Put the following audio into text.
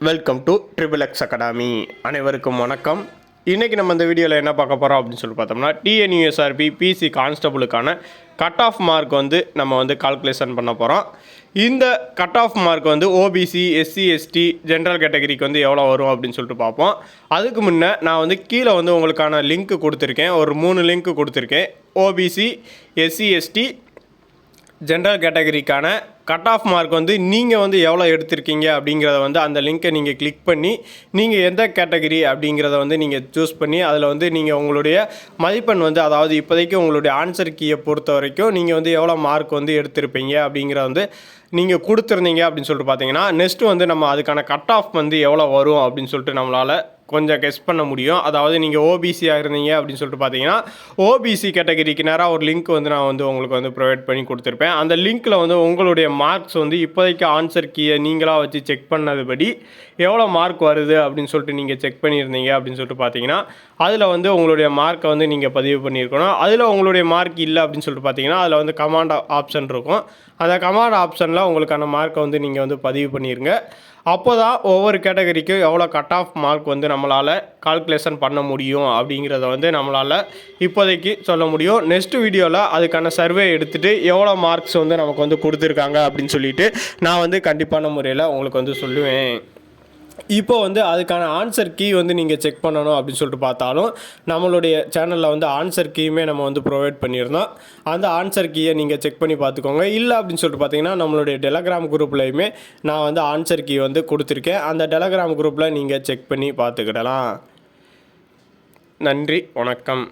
Welcome to triple X academy. அனைவருக்கும் வணக்கம். இன்றைக்கி நம்ம இந்த வீடியோவில் என்ன பார்க்க போகிறோம் அப்படின்னு சொல்லி பார்த்தோம்னா, டிஎன்யூஎஸ்ஆர்பி பிசி கான்ஸ்டபுளுக்கான கட் ஆஃப் மார்க் நம்ம கால்குலேஷன் பண்ண போகிறோம். இந்த cut off mark OBC, SC, ST, general கேட்டகரிக்கு எவ்வளோ வரும் அப்படின்னு சொல்லிட்டு பார்ப்போம். அதுக்கு முன்னே நான் கீழே உங்களுக்கான லிங்க் கொடுத்துருக்கேன். ஒரு 3 லிங்க் கொடுத்துருக்கேன். ஓபிசி, எஸ்சி, எஸ்டி, ஜென்ரல் கேட்டகரிக்கான கட் ஆஃப் மார்க் நீங்கள் எவ்வளோ எடுத்திருக்கீங்க அப்படிங்கிறத அந்த லிங்க்கை நீங்கள் கிளிக் பண்ணி நீங்கள் எந்த கேட்டகரி அப்படிங்கிறத நீங்கள் சூஸ் பண்ணி அதில் நீங்கள் உங்களுடைய மதிப்பெண் அதாவது இப்போதைக்கு உங்களுடைய ஆன்சர் கீயை பொறுத்த வரைக்கும் நீங்கள் எவ்வளோ மார்க் எடுத்திருப்பீங்க அப்படிங்கிறத நீங்கள் கொடுத்துருந்தீங்க அப்படின்னு சொல்லிட்டு பார்த்தீங்கன்னா, நெக்ஸ்ட்டு நம்ம அதுக்கான கட் ஆஃப் எவ்வளோ வரும் அப்படின்னு சொல்லிட்டு நம்மளால் கொஞ்சம் கெஸ் பண்ண முடியும். அதாவது நீங்கள் ஓபிசியாக இருந்தீங்க அப்படின்னு சொல்லிட்டு பார்த்தீங்கன்னா, ஓபிசி கேட்டகரிக்கு நேராக ஒரு லிங்க் நான் உங்களுக்கு ப்ரொவைட் பண்ணி கொடுத்துருப்பேன். அந்த லிங்க்கில் உங்களுடைய மார்க்ஸ் இப்போதைக்கு ஆன்சர் கீயை நீங்களாக வச்சு செக் பண்ணதுபடி எவ்வளோ மார்க் வருது அப்படின்னு சொல்லிட்டு நீங்கள் செக் பண்ணியிருந்தீங்க அப்படின்னு சொல்லிட்டு பார்த்தீங்கன்னா, அதில் உங்களுடைய மார்க்கை நீங்கள் பதிவு பண்ணியிருக்கணும். அதில் உங்களுடைய மார்க் இல்லை அப்படின்னு சொல்லிட்டு பார்த்தீங்கன்னா, அதில் கமாண்ட் ஆப்ஷன் இருக்கும். அந்த கமாண்ட் ஆப்ஷனில் உங்களுக்கான மார்க்கை நீங்கள் பதிவு பண்ணிடுங்க. அப்போ தான் ஒவ்வொரு கேட்டகரிக்கும் எவ்வளோ கட் ஆஃப் மார்க் நம்மளால் கால்குலேஷன் பண்ண முடியும் அப்படிங்கிறத நம்மளால் இப்போதைக்கு சொல்ல முடியும். நெக்ஸ்ட் வீடியோவில் அதுக்கான சர்வே எடுத்துகிட்டு எவ்வளோ மார்க்ஸ் நமக்கு கொடுத்துருக்காங்க அப்படின்னு சொல்லிட்டு நான் கண்டிப்பான முறையில் உங்களுக்கு சொல்லுவேன். இப்போ அதுக்கான ஆன்சர் கீ நீங்கள் செக் பண்ணணும் அப்படின்னு சொல்லிட்டு பார்த்தாலும், நம்மளுடைய சேனலில் ஆன்சர் கீயுமே நம்ம ப்ரொவைட் பண்ணியிருந்தோம். அந்த ஆன்சர் கீயை நீங்கள் செக் பண்ணி பார்த்துக்கோங்க. இல்லை அப்படின்னு சொல்லிட்டு பார்த்தீங்கன்னா, நம்மளுடைய டெலகிராம் குரூப்லையுமே நான் ஆன்சர் கீ கொடுத்துருக்கேன். அந்த டெலகிராம் குரூப்பில் நீங்கள் செக் பண்ணி பார்த்துக்கிடலாம். நன்றி, வணக்கம்.